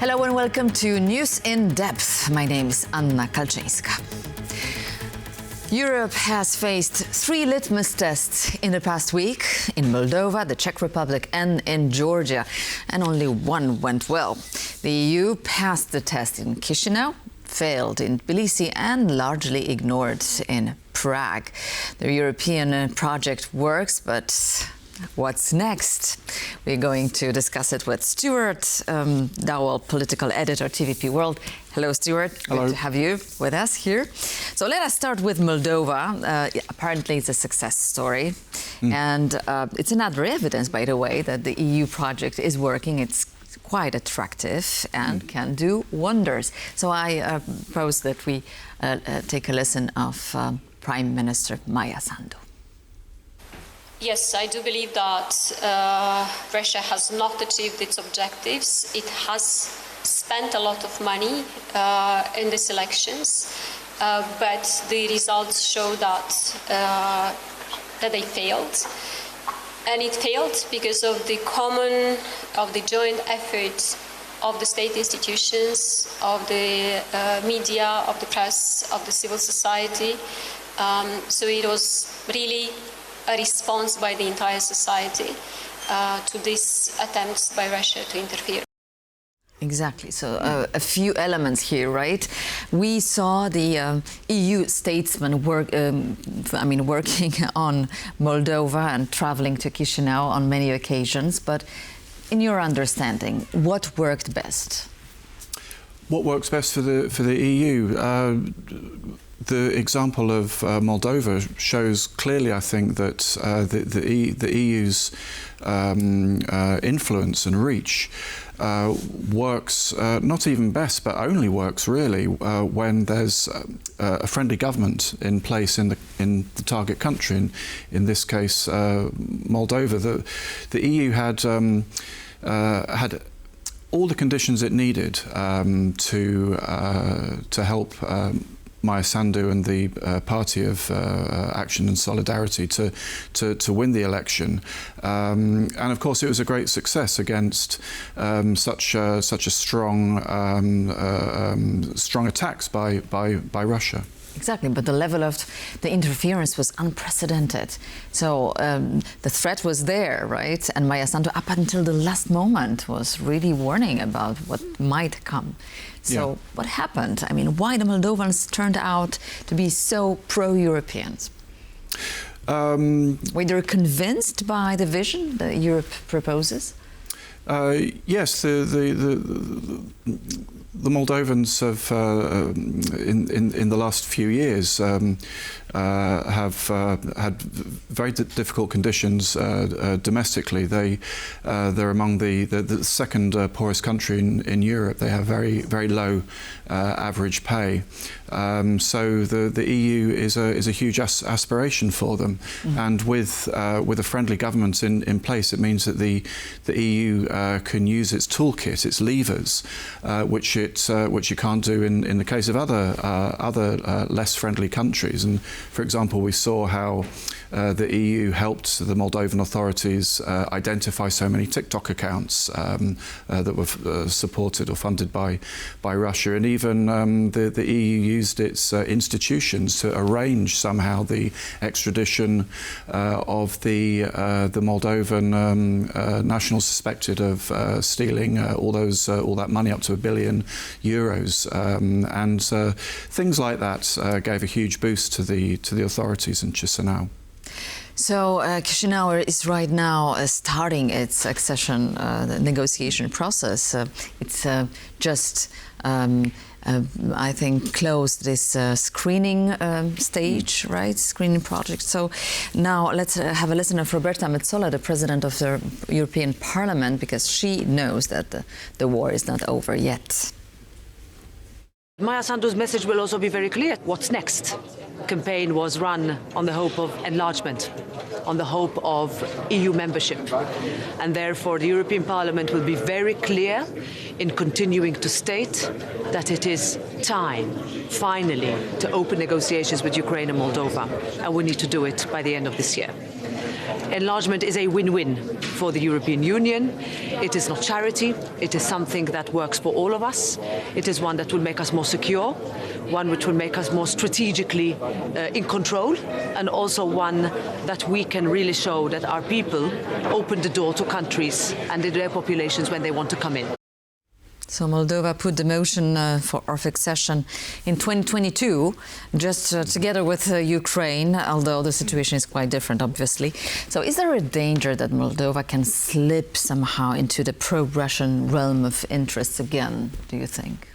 Hello and welcome to News in Depth. My name is Anna Kalczyńska. Europe has faced 3 litmus tests in the past week, in Moldova, the Czech Republic and in Georgia, and only one went well. The EU passed the test in Chisinau, failed in Tbilisi and largely ignored in Prague. The European project works, but what's next? We're going to discuss it with Stuart Dowell, political editor, TVP World. Hello, Stuart. Hello. Good to have you with us here. So let us start with Moldova. Apparently, it's a success story. And it's another evidence, by the way, that the EU project is working. It's quite attractive and can do wonders. So I propose that we take a listen of Prime Minister Maia Sandu. Yes, I do believe that Russia has not achieved its objectives. It has spent a lot of money in these elections, but the results show that they failed. And it failed because of the joint effort of the state institutions, of the media, of the press, of the civil society. So it was really a response by the entire society to these attempts by Russia to interfere. Exactly. So a few elements here, right? We saw the EU statesmen working on Moldova and traveling to Chisinau on many occasions. But in your understanding, what worked best? What works best for the EU? The example of Moldova shows clearly, I think, that the EU's influence and reach works not even best, but only works really when there's a friendly government in place in the target country. In this case, Moldova. The EU had all the conditions it needed to help Maia Sandu and the Party of Action and Solidarity to win the election, and of course it was a great success against such a strong attacks by Russia. Exactly, but the level of the interference was unprecedented. So the threat was there, right? And Maia Sandu, up until the last moment, was really warning about what might come. So what happened? I mean, why the Moldovans turned out to be so pro-Europeans? Were they convinced by the vision that Europe proposes? Yes, the Moldovans have, in the last few years, have had very difficult conditions domestically. They're among the second poorest country in Europe. They have very low average pay. So the EU is a huge aspiration for them, and with a friendly government in place, it means that the EU can use its toolkit, its levers, which you can't do in the case of other less friendly countries. And for example, we saw how the EU helped the Moldovan authorities identify so many TikTok accounts that were supported or funded by Russia, and even the EU used its institutions to arrange somehow the extradition of the Moldovan national suspected of stealing all that money, up to €1 billion, and things like that gave a huge boost to the authorities in Chisinau. So Chisinau is right now starting its accession negotiation process. It's just, I think, closed this screening stage, right? Screening project. So now let's have a listen of Roberta Metsola, the president of the European Parliament, because she knows that the war is not over yet. Maia Sandu's message will also be very clear. What's next? Campaign was run on the hope of enlargement, on the hope of EU membership. And therefore the European Parliament will be very clear in continuing to state that it is time, finally, to open negotiations with Ukraine and Moldova. And we need to do it by the end of this year. enlargement is a win-win for the European Union. It is not charity. It is something that works for all of us. It is one that will make us more secure, one which will make us more strategically in control, and also one that we can really show that our people open the door to countries and their populations when they want to come in. So Moldova put the motion of accession in 2022, just together with Ukraine, although the situation is quite different, obviously. So is there a danger that Moldova can slip somehow into the pro-Russian realm of interests again, do you think?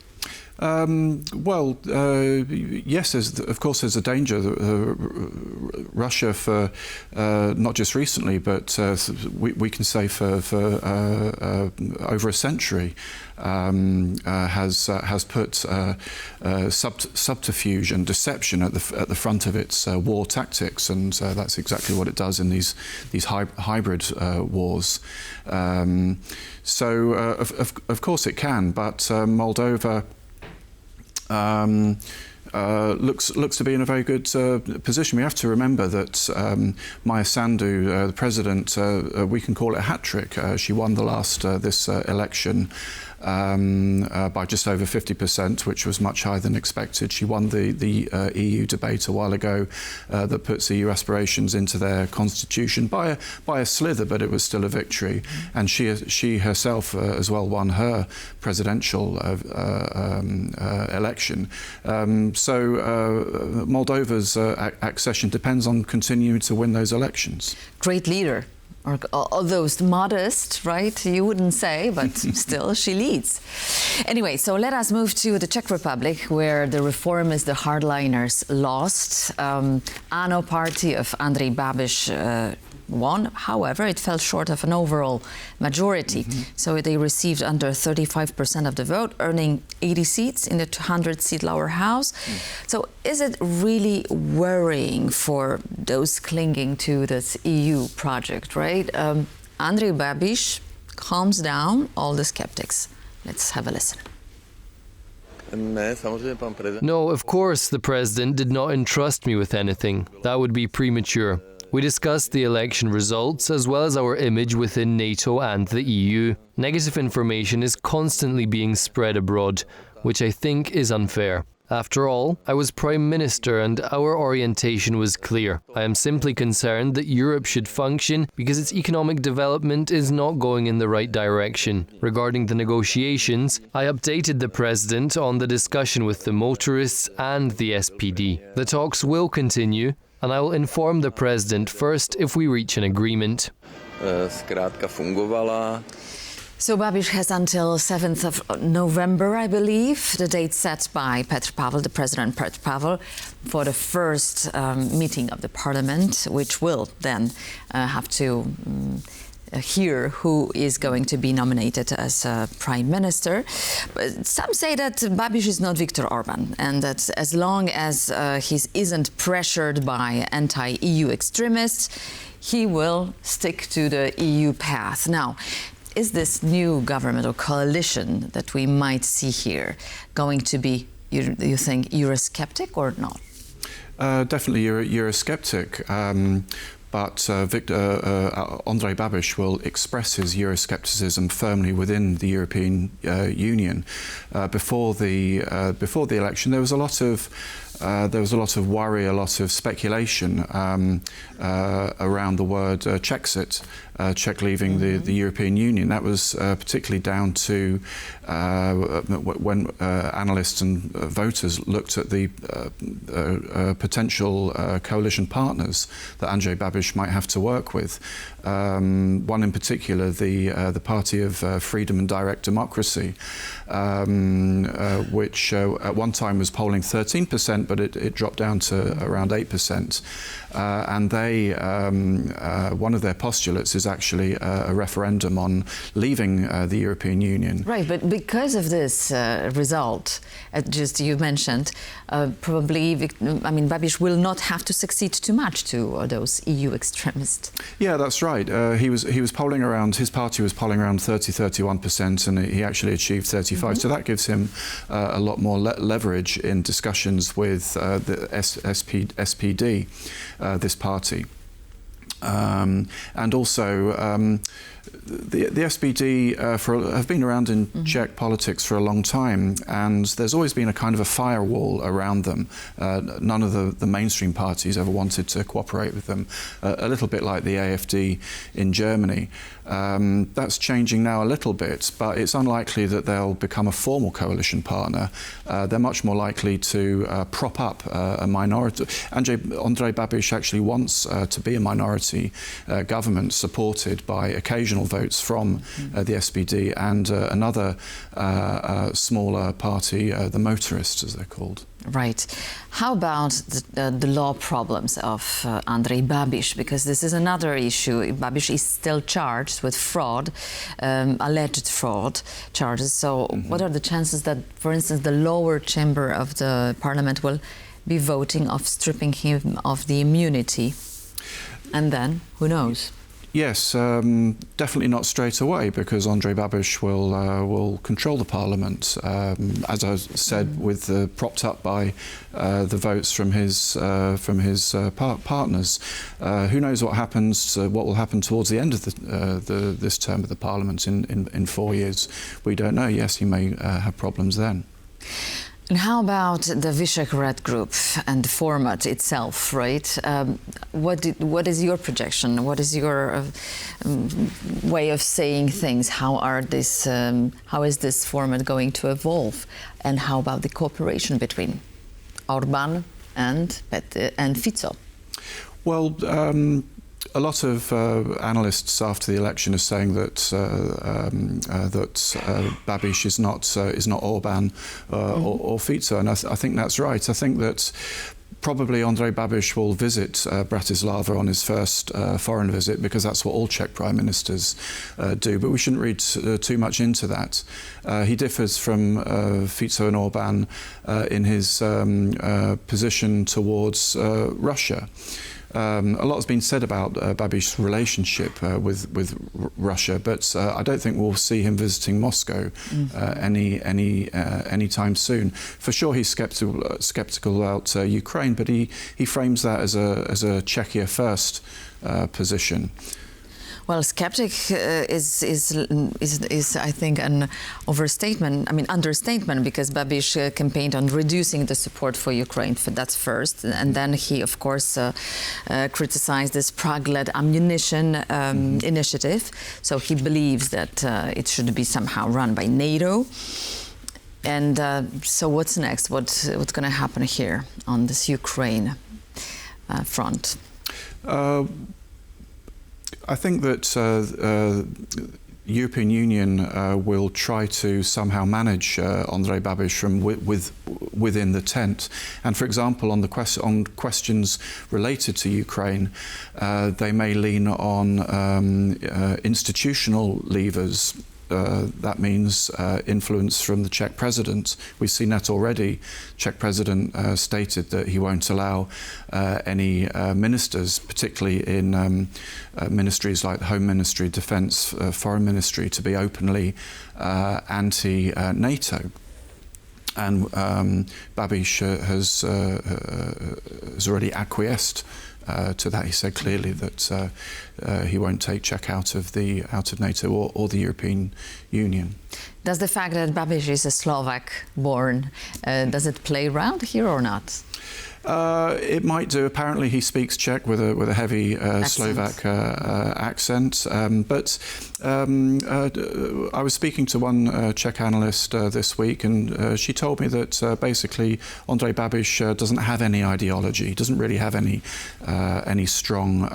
Yes, of course there's a danger. Russia, for not just recently, but we can say for over a century, has put subterfuge and deception at the front of its war tactics, and that's exactly what it does in these hybrid wars. Of course it can, but Moldova looks to be in a very good position. We have to remember that Maia Sandu, the president, we can call it a hat trick. She won the last this election by just over 50%, which was much higher than expected. She won the EU debate a while ago that puts EU aspirations into their constitution by a slither, but it was still a victory. And she herself as well won her presidential election. Moldova's accession depends on continuing to win those elections. Great leader. Although modest, right? You wouldn't say, but still she leads. Anyway, so let us move to the Czech Republic, where the reformists, the hardliners, lost. ANO party of Andrej Babiš won. However, it fell short of an overall majority. So they received under 35% of the vote, earning 80 seats in the 200-seat lower house. So is it really worrying for those clinging to this EU project, right? Andrej Babiš calms down all the skeptics. Let's have a listen. No, of course the president did not entrust me with anything. That would be premature. We discussed the election results as well as our image within NATO and the EU. Negative information is constantly being spread abroad, which I think is unfair. After all, I was Prime Minister and our orientation was clear. I am simply concerned that Europe should function because its economic development is not going in the right direction. Regarding the negotiations, I updated the President on the discussion with the motorists and the SPD. The talks will continue, and I will inform the President first if we reach an agreement. So Babiš has until 7th of November, I believe, the date set by Petr Pavel, the President Petr Pavel, for the first meeting of the Parliament, which will then have to hear who is going to be nominated as Prime Minister. But some say that Babiš is not Viktor Orban, and that as long as he isn't pressured by anti-EU extremists, he will stick to the EU path. Now, is this new government or coalition that we might see here going to be, you think, Eurosceptic or not? Definitely Eurosceptic. But Andrej Babiš will express his Euroscepticism firmly within the European Union. Before the election, there was a lot of worry, a lot of speculation around the word Czechsit, Czech leaving the European Union. That was particularly down to when analysts and voters looked at the potential coalition partners that Andrej Babiš might have to work with. One in particular, the Party of Freedom and Direct Democracy, which at one time was polling 13%, but it dropped down to around 8%. And they, one of their postulates is actually a referendum on leaving the European Union. Right, but because of this result, just you mentioned, probably, Babiš will not have to succeed too much to those EU extremists. Yeah, that's right. He was polling around, his party was polling around 30-31%, and he actually achieved 35%. So that gives him a lot more leverage in discussions with the SPD, this party. And also, the SPD have been around in Czech politics for a long time, and there's always been a kind of a firewall around them. None of the mainstream parties ever wanted to cooperate with them, a little bit like the AfD in Germany. That's changing now a little bit, but it's unlikely that they'll become a formal coalition partner. They're much more likely to prop up a minority. Andrej Babiš actually wants to be a minority government supported by occasional votes from the SPD and another smaller party, the motorists, as they're called. Right. How about the law problems of Andrej Babiš? Because this is another issue. Babiš is still charged with fraud, alleged fraud charges. So what are the chances that, for instance, the lower chamber of the parliament will be voting of stripping him of the immunity? And then, who knows? Yes, definitely not straight away, because Andrej Babiš will control the parliament, as I said, with propped up by the votes from his partners. Who knows what happens? What will happen towards the end of this term of the parliament in 4 years? We don't know. Yes, he may have problems then. And how about the Visegrad group and the format itself, right? What is your projection? What is your way of saying things? How is this format going to evolve? And how about the cooperation between Orbán and Fico? Well, a lot of analysts after the election are saying that Babiš is not Orbán or Fico, and I think that's right. I think that probably Andrej Babiš will visit Bratislava on his first foreign visit, because that's what all Czech prime ministers do. But we shouldn't read too much into that. He differs from Fico and Orbán in his position towards Russia. A lot has been said about Babiš's relationship with Russia, but I don't think we'll see him visiting Moscow any time soon. For sure, he's skeptical about Ukraine, but he frames that as a Czechia first position. Well, skeptic is I think an overstatement. I mean, understatement, because Babiš campaigned on reducing the support for Ukraine. That's first, and then he, of course, criticized this Prague-led ammunition initiative. So he believes that it should be somehow run by NATO. And so, what's next? What's going to happen here on this Ukraine front? I think that European Union will try to somehow manage Andrej Babiš from within the tent. And for example, on questions related to Ukraine, they may lean on institutional levers. That means influence from the Czech president. We've seen that already. Czech president stated that he won't allow any ministers, particularly in ministries like the Home Ministry, Defence, Foreign Ministry, to be openly anti-NATO. And Babiš has already acquiesced to that. He said clearly that he won't take Czech out of NATO or the European Union. Does the fact that Babiš is a Slovak born, does it play around here or not? It might do. Apparently, he speaks Czech with a heavy Slovak accent. But I was speaking to one Czech analyst this week, and she told me that basically Andrej Babiš doesn't have any ideology. He doesn't really have any strong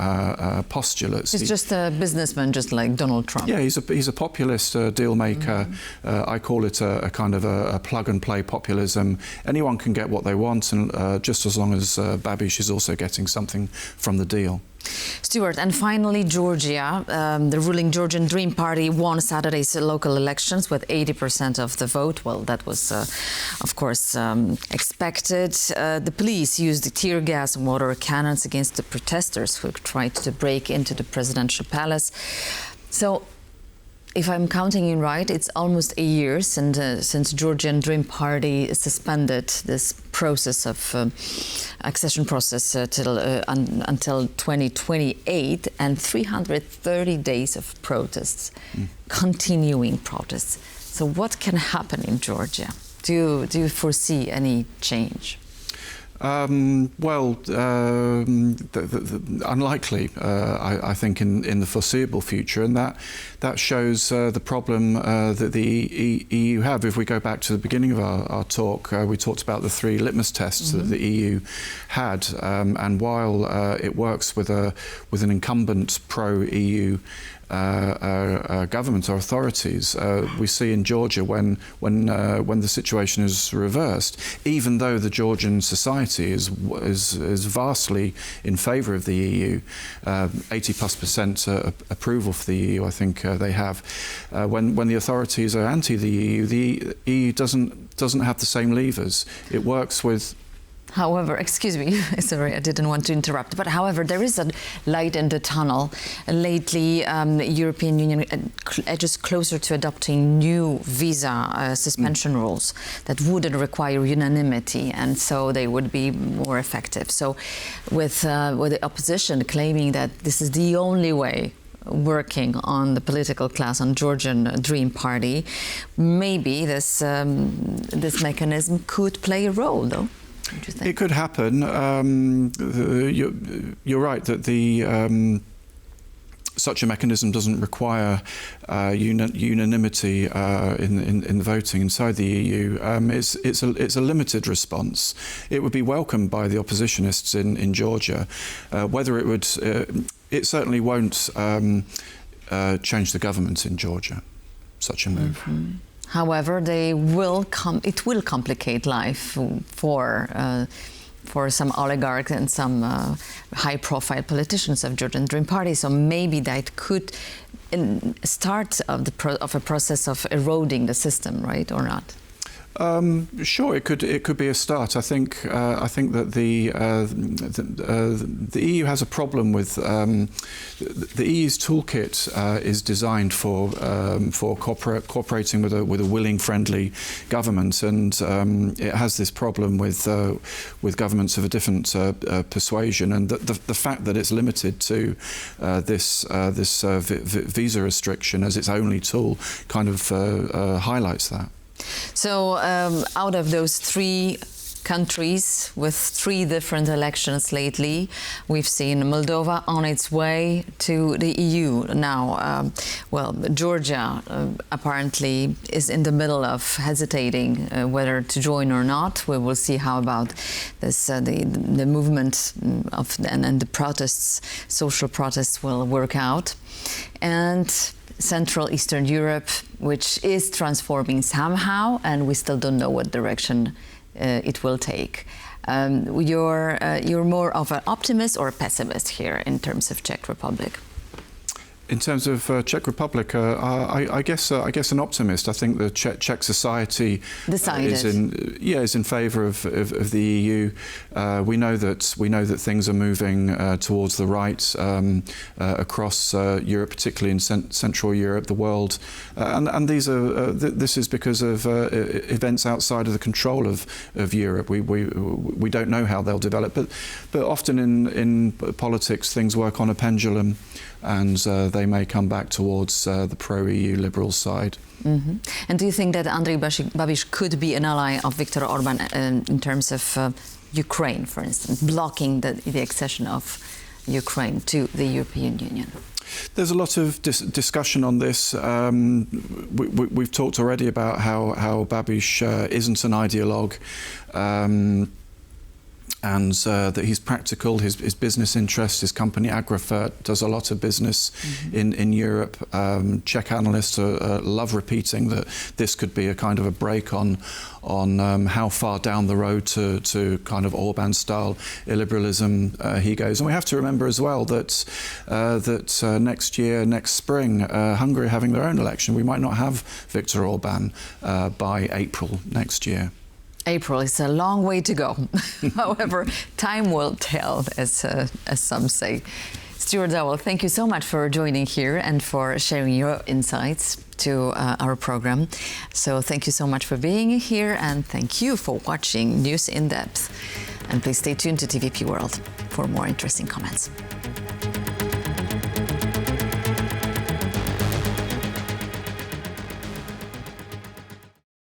postulates. He's just a businessman, just like Donald Trump. Yeah, he's a populist deal maker. I call it a kind of a plug and play populism. Anyone can get what they want, and just as long as Babiš is also getting something from the deal. Stuart, and finally Georgia. The ruling Georgian Dream Party won Saturday's local elections with 80% of the vote. Well, that was, of course, expected. The police used tear gas and water cannons against the protesters who tried to break into the presidential palace. So, if I'm counting in right, it's almost a year since Georgian Dream Party suspended this process of accession process until 2028, and 330 days of protests, continuing protests. So what can happen in Georgia? Do you foresee any change? Unlikely, I think, in the foreseeable future, and that shows the problem that the EU have. If we go back to the beginning of our talk, we talked about the 3 litmus tests that the EU had, and while it works with an incumbent pro-EU government or authorities, we see in Georgia when the situation is reversed, even though the Georgian society is vastly in favour of the EU, 80+% approval for the EU, I think they have. When the authorities are anti the EU doesn't have the same levers. It works with. However, excuse me, sorry, I didn't want to interrupt, but however, there is a light in the tunnel. Lately, the European Union edges closer to adopting new visa suspension rules that wouldn't require unanimity, and so they would be more effective. So with the opposition claiming that this is the only way working on the political class, on Georgian Dream Party, maybe this mechanism could play a role, though. It could happen. You're right that such a mechanism doesn't require unanimity in the voting inside the EU. It's a limited response. It would be welcomed by the oppositionists in Georgia. Whether it would, it certainly won't change the government in Georgia. Such a move. However, it will complicate life for some oligarchs and some high-profile politicians of Georgian Dream Party. So maybe that could start of a process of eroding the system, right, or not? Sure, it could be a start. I think that the EU has a problem with the EU's toolkit is designed for cooperating with a willing, friendly government, and it has this problem with governments of a different persuasion, and the fact that it's limited to this visa restriction as its only tool kind of highlights that. So out of those 3 countries with 3 different elections lately, we've seen Moldova on its way to the EU now. Georgia apparently is in the middle of hesitating whether to join or not. We will see how about this the movement and the protests, social protests, will work out. And Central Eastern Europe, which is transforming somehow, and we still don't know what direction it will take. You're more of an optimist or a pessimist here in terms of Czech Republic? In terms of Czech Republic, I guess an optimist. I think the Czech society is in favour of the EU. We know that things are moving towards the right across Europe, particularly in Central Europe, the world, and this is because of events outside of the control of Europe. We don't know how they'll develop, but often in politics things work on a pendulum, and they may come back towards the pro-EU liberal side. And do you think that Andrej Babiš could be an ally of Viktor Orban in terms of Ukraine, for instance, blocking the accession of Ukraine to the European Union? There's a lot of discussion on this. We've talked already about how Babiš isn't an ideologue. And that he's practical, his business interests, his company Agrofert does a lot of business in Europe. Czech analysts love repeating that this could be a kind of a break on how far down the road to kind of Orban-style illiberalism he goes. And we have to remember as well that next spring, Hungary having their own election, we might not have Viktor Orban by April next year. April is a long way to go. However, time will tell, as some say. Stuart Dowell, thank you so much for joining here and for sharing your insights to our program. So thank you so much for being here, and thank you for watching News in Depth. And please stay tuned to TVP World for more interesting comments.